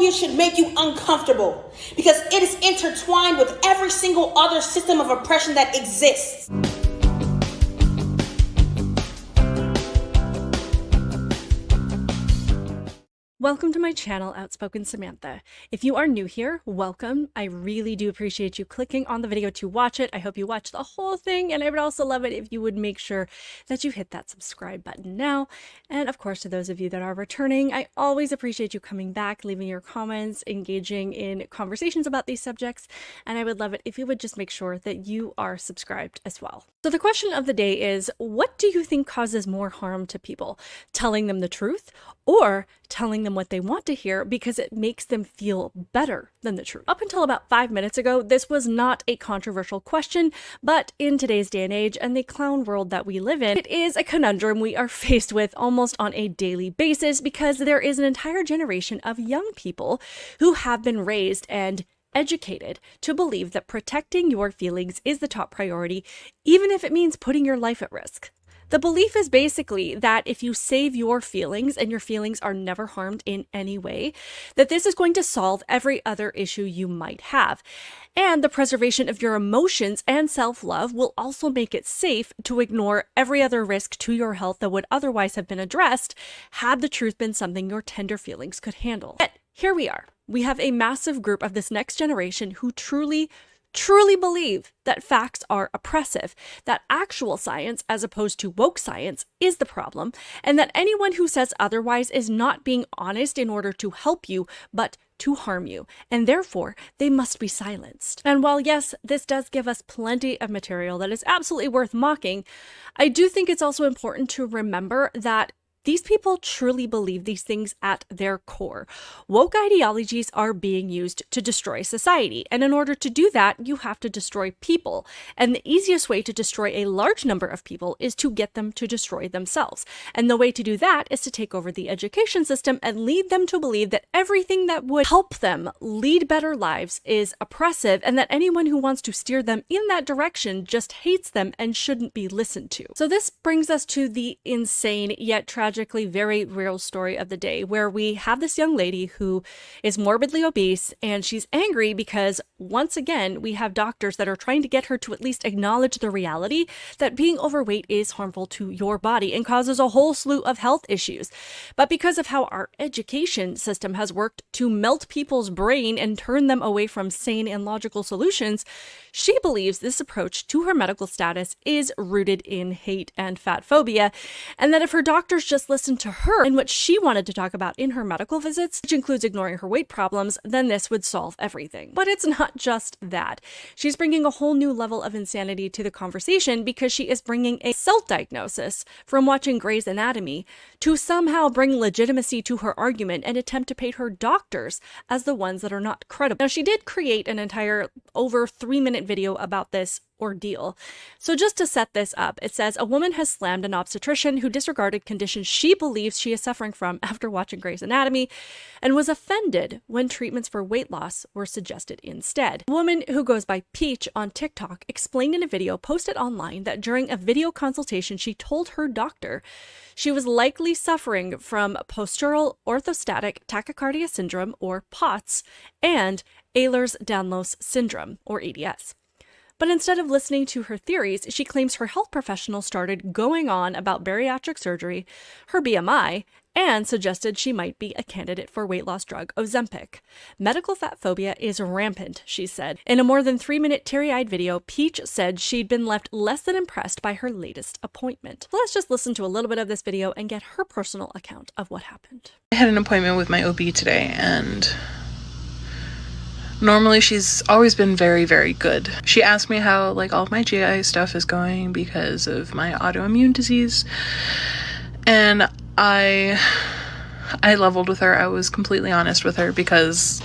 phobia should make you uncomfortable because it is intertwined with every single other system of oppression that exists. Welcome to my channel, Outspoken Samantha. If you are new here, welcome. I really do appreciate you clicking on the video to watch it. I hope you watch the whole thing, and I would also love it if you would make sure that you hit that subscribe button now. And of course, to those of you that are returning, I always appreciate you coming back, leaving your comments, engaging in conversations about these subjects, and I would love it if you would just make sure that you are subscribed as well. So the question of the day is, what do you think causes more harm to people? Telling them the truth or telling them what they want to hear because it makes them feel better than the truth? Up until about 5 minutes ago, this was not a controversial question, but in today's day and age and the clown world that we live in, it is a conundrum we are faced with almost on a daily basis because there is an entire generation of young people who have been raised and educated to believe that protecting your feelings is the top priority, even if it means putting your life at risk. The belief is basically that if you save your feelings and your feelings are never harmed in any way, that this is going to solve every other issue you might have. And the preservation of your emotions and self-love will also make it safe to ignore every other risk to your health that would otherwise have been addressed had the truth been something your tender feelings could handle. Yet, here we are. We have a massive group of this next generation who truly believe that facts are oppressive, that actual science, as opposed to woke science, is the problem, and that anyone who says otherwise is not being honest in order to help you, but to harm you, and therefore they must be silenced. And while yes, this does give us plenty of material that is absolutely worth mocking, I do think it's also important to remember that these people truly believe these things at their core. Woke ideologies are being used to destroy society, and in order to do that, you have to destroy people. And the easiest way to destroy a large number of people is to get them to destroy themselves. And the way to do that is to take over the education system and lead them to believe that everything that would help them lead better lives is oppressive, and that anyone who wants to steer them in that direction just hates them and shouldn't be listened to. So this brings us to the insane yet tragically very real story of the day, where we have this young lady who is morbidly obese, and she's angry because once again we have doctors that are trying to get her to at least acknowledge the reality that being overweight is harmful to your body and causes a whole slew of health issues. But because of how our education system has worked to melt people's brain and turn them away from sane and logical solutions, she believes this approach to her medical status is rooted in hate and fat phobia, and that if her doctors just listened to her and what she wanted to talk about in her medical visits, which includes ignoring her weight problems, then this would solve everything. But it's not just that. She's bringing a whole new level of insanity to the conversation because she is bringing a self-diagnosis from watching Grey's Anatomy to somehow bring legitimacy to her argument and attempt to paint her doctors as the ones that are not credible. Now, she did create an entire over 3-minute video about this ordeal. So just to set this up, it says a woman has slammed an obstetrician who disregarded conditions she believes she is suffering from after watching Grey's Anatomy and was offended when treatments for weight loss were suggested instead. A woman who goes by Peach on TikTok explained in a video posted online that during a video consultation she told her doctor she was likely suffering from postural orthostatic tachycardia syndrome, or POTS, and Ehlers-Danlos syndrome, or EDS. But instead of listening to her theories, she claims her health professional started going on about bariatric surgery, her BMI, and suggested she might be a candidate for weight loss drug Ozempic. Medical fat phobia is rampant, she said. In a more than 3-minute teary-eyed video, Peach said she'd been left less than impressed by her latest appointment. So let's just listen to a little bit of this video and get her personal account of what happened. I had an appointment with my OB today, and normally she's always been very good. She asked me how all of my GI stuff is going because of my autoimmune disease, and I leveled with her. I was completely honest with her because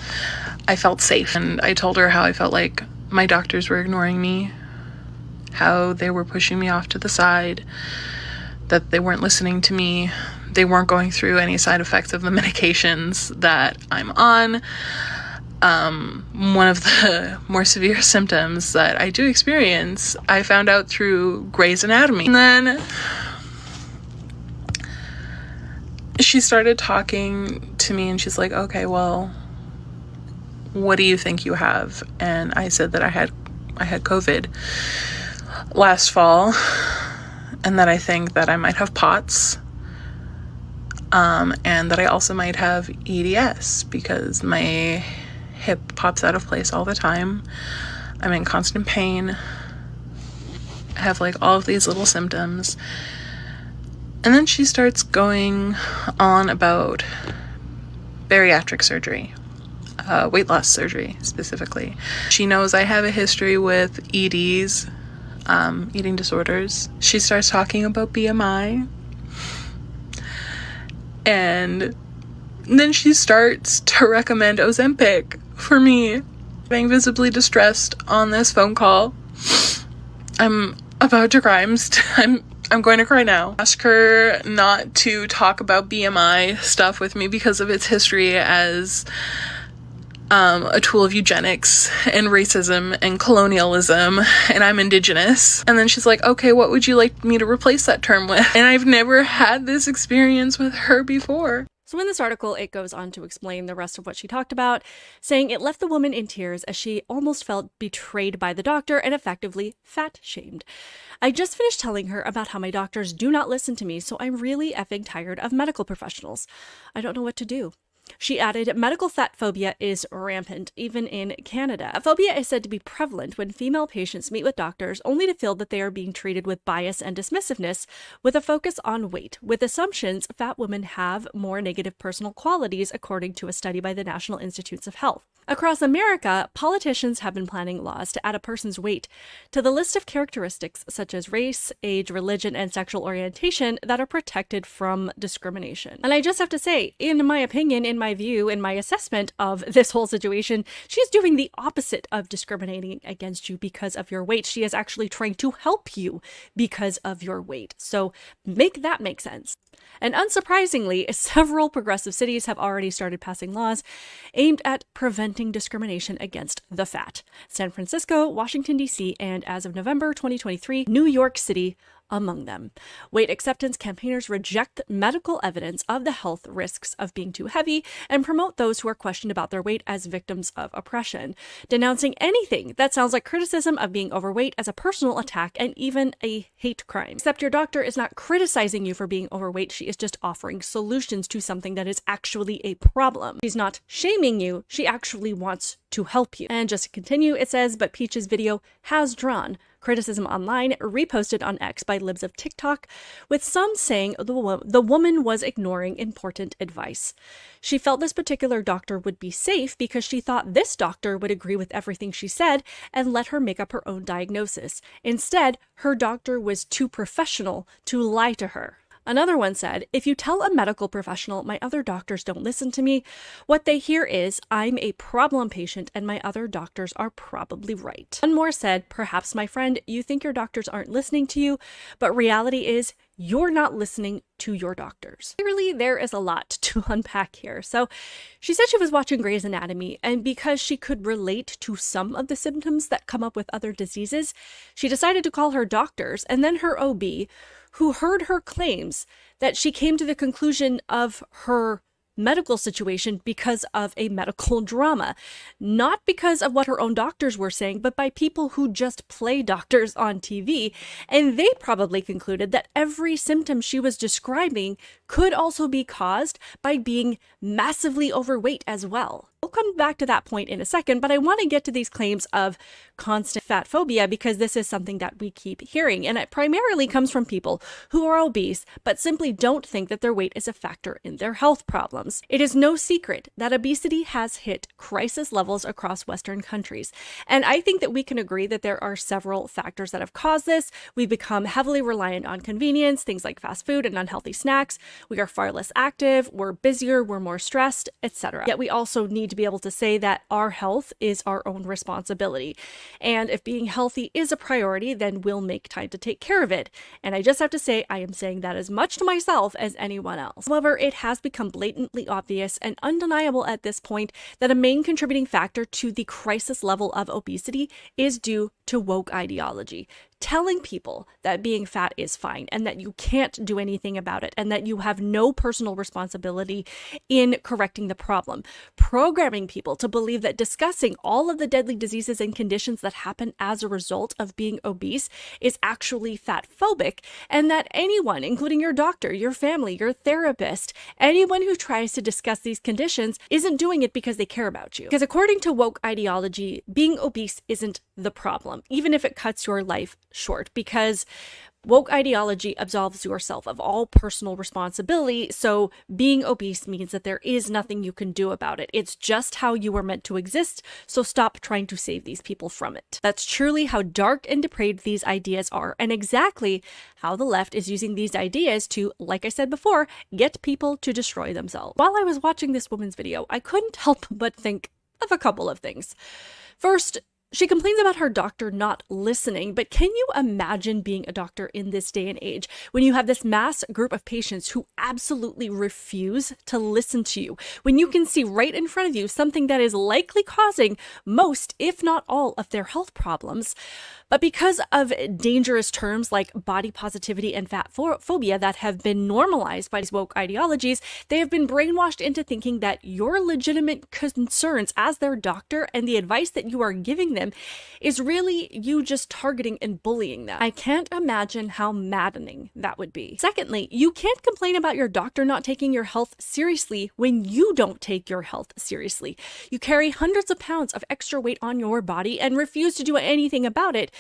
I felt safe, and I told her how I felt like my doctors were ignoring me, how they were pushing me off to the side, that they weren't listening to me, they weren't going through any side effects of the medications that I'm on. One of the more severe symptoms that I do experience, I found out through Grey's Anatomy. And then she started talking to me, and she's like, okay, well, what do you think you have? And I said that I had COVID last fall, and that I think that I might have POTS, and that I also might have EDS because my hip pops out of place all the time. I'm in constant pain. I have like all of these little symptoms. And then she starts going on about bariatric surgery, weight loss surgery specifically. She knows I have a history with EDs, eating disorders. She starts talking about BMI. And then she starts to recommend Ozempic for me. Being visibly distressed on this phone call. I'm about to cry. I'm going to cry now. Ask her not to talk about BMI stuff with me because of its history as a tool of eugenics and racism and colonialism, and I'm indigenous. And then she's like, okay, what would you like me to replace that term with? And I've never had this experience with her before. So in this article, it goes on to explain the rest of what she talked about, saying it left the woman in tears as she almost felt betrayed by the doctor and effectively fat-shamed. I just finished telling her about how my doctors do not listen to me, so I'm really effing tired of medical professionals. I don't know what to do. She added, medical fat phobia is rampant, even in Canada. Phobia is said to be prevalent when female patients meet with doctors only to feel that they are being treated with bias and dismissiveness with a focus on weight, with assumptions fat women have more negative personal qualities, according to a study by the National Institutes of Health. Across America, politicians have been planning laws to add a person's weight to the list of characteristics such as race, age, religion, and sexual orientation that are protected from discrimination. And I just have to say, in my opinion, in my view, in my assessment of this whole situation, she's doing the opposite of discriminating against you because of your weight. She is actually trying to help you because of your weight. So make that make sense. And unsurprisingly, several progressive cities have already started passing laws aimed at preventing discrimination against the fat. San Francisco, Washington, D.C., and as of November 2023, New York City among them. Weight acceptance campaigners reject medical evidence of the health risks of being too heavy and promote those who are questioned about their weight as victims of oppression, denouncing anything that sounds like criticism of being overweight as a personal attack and even a hate crime. Except your doctor is not criticizing you for being overweight, she is just offering solutions to something that is actually a problem. She's not shaming you, she actually wants to help you. And just to continue, it says, but Peach's video has drawn criticism online, reposted on X by libs of TikTok, with some saying the woman was ignoring important advice. She felt this particular doctor would be safe because she thought this doctor would agree with everything she said and let her make up her own diagnosis. Instead, her doctor was too professional to lie to her. Another one said, if you tell a medical professional my other doctors don't listen to me, what they hear is I'm a problem patient and my other doctors are probably right. One more said, perhaps my friend, you think your doctors aren't listening to you, but reality is you're not listening to your doctors. Clearly, there is a lot to unpack here. So she said she was watching Grey's Anatomy, and because she could relate to some of the symptoms that come up with other diseases, she decided to call her doctors and then her OB, who heard her claims that she came to the conclusion of her medical situation because of a medical drama, not because of what her own doctors were saying, but by people who just play doctors on TV. And they probably concluded that every symptom she was describing could also be caused by being massively overweight as well. We'll come back to that point in a second, but I want to get to these claims of constant fat phobia because this is something that we keep hearing, and it primarily comes from people who are obese but simply don't think that their weight is a factor in their health problems. It is no secret that obesity has hit crisis levels across Western countries, and I think that we can agree that there are several factors that have caused this. We've become heavily reliant on convenience, things like fast food and unhealthy snacks. We are far less active, we're busier, we're more stressed, etc. Yet we also need to be able to say that our health is our own responsibility. And if being healthy is a priority, then we'll make time to take care of it. And I just have to say, I am saying that as much to myself as anyone else. However, it has become blatantly obvious and undeniable at this point that a main contributing factor to the crisis level of obesity is due to woke ideology, telling people that being fat is fine and that you can't do anything about it and that you have no personal responsibility in correcting the problem, programming people to believe that discussing all of the deadly diseases and conditions that happen as a result of being obese is actually fat phobic, and that anyone, including your doctor, your family, your therapist, anyone who tries to discuss these conditions isn't doing it because they care about you. Because according to woke ideology, being obese isn't the problem, even if it cuts your life short, because woke ideology absolves yourself of all personal responsibility. So being obese means that there is nothing you can do about it. It's just how you were meant to exist. So stop trying to save these people from it. That's truly how dark and depraved these ideas are, and exactly how the left is using these ideas to, like I said before, get people to destroy themselves. While I was watching this woman's video, I couldn't help but think of a couple of things. First, she complains about her doctor not listening, but can you imagine being a doctor in this day and age when you have this mass group of patients who absolutely refuse to listen to you, when you can see right in front of you something that is likely causing most, if not all, of their health problems? But because of dangerous terms like body positivity and fat phobia that have been normalized by these woke ideologies, they have been brainwashed into thinking that your legitimate concerns as their doctor and the advice that you are giving them is really you just targeting and bullying them. I can't imagine how maddening that would be. Secondly, you can't complain about your doctor not taking your health seriously when you don't take your health seriously. You carry hundreds of pounds of extra weight on your body and refuse to do anything about it.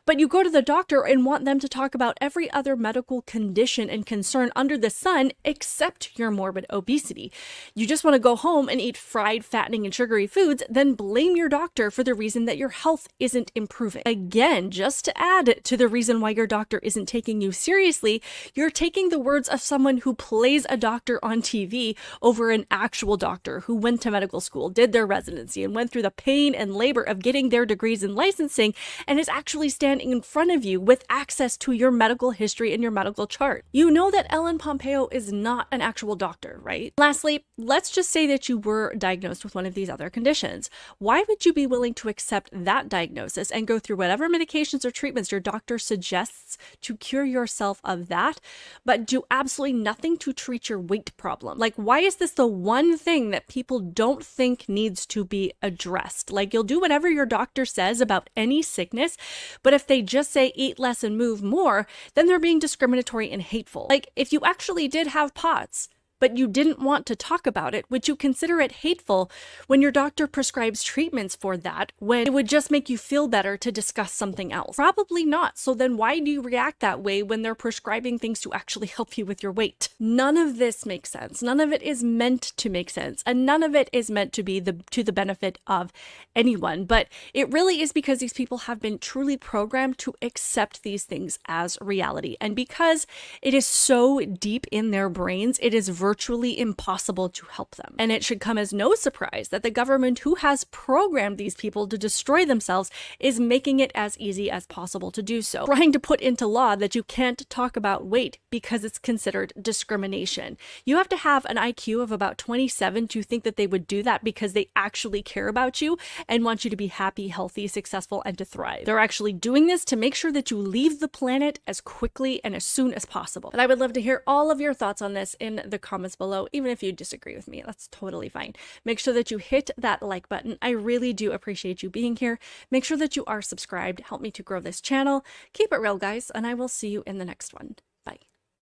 But you go to the doctor and want them to talk about every other medical condition and concern under the sun except your morbid obesity. You just want to go home and eat fried, fattening, and sugary foods, then blame your doctor for the reason that your health isn't improving. Again, just to add to the reason why your doctor isn't taking you seriously, you're taking the words of someone who plays a doctor on TV over an actual doctor who went to medical school, did their residency, and went through the pain and labor of getting their degrees in licensing, and is actually standing in front of you with access to your medical history and your medical chart. You know that Ellen Pompeo is not an actual doctor, right? Lastly, let's just say that you were diagnosed with one of these other conditions. Why would you be willing to accept that diagnosis and go through whatever medications or treatments your doctor suggests to cure yourself of that, but do absolutely nothing to treat your weight problem? Like, why is this the one thing that people don't think needs to be addressed? Like, you'll do whatever your doctor says about any sickness, but if they just say eat less and move more, then they're being discriminatory and hateful. Like, if you actually did have POTS, but you didn't want to talk about it, would you consider it hateful when your doctor prescribes treatments for that, when it would just make you feel better to discuss something else? Probably not. So then why do you react that way when they're prescribing things to actually help you with your weight? None of this makes sense. None of it is meant to make sense. And none of it is meant to be to the benefit of anyone. But it really is because these people have been truly programmed to accept these things as reality. And because it is so deep in their brains, it is virtually impossible to help them. And it should come as no surprise that the government, who has programmed these people to destroy themselves, is making it as easy as possible to do so, trying to put into law that you can't talk about weight because it's considered discrimination. You have to have an IQ of about 27 to think that they would do that because they actually care about you and want you to be happy, healthy, successful, and to thrive. They're actually doing this to make sure that you leave the planet as quickly and as soon as possible. But I would love to hear all of your thoughts on this in the comments below. Even if you disagree with me, that's totally fine. Make sure that you hit that like button. I really do appreciate you being here. Make sure that you are subscribed. Help me to grow this channel. Keep it real, guys, and I will see you in the next one.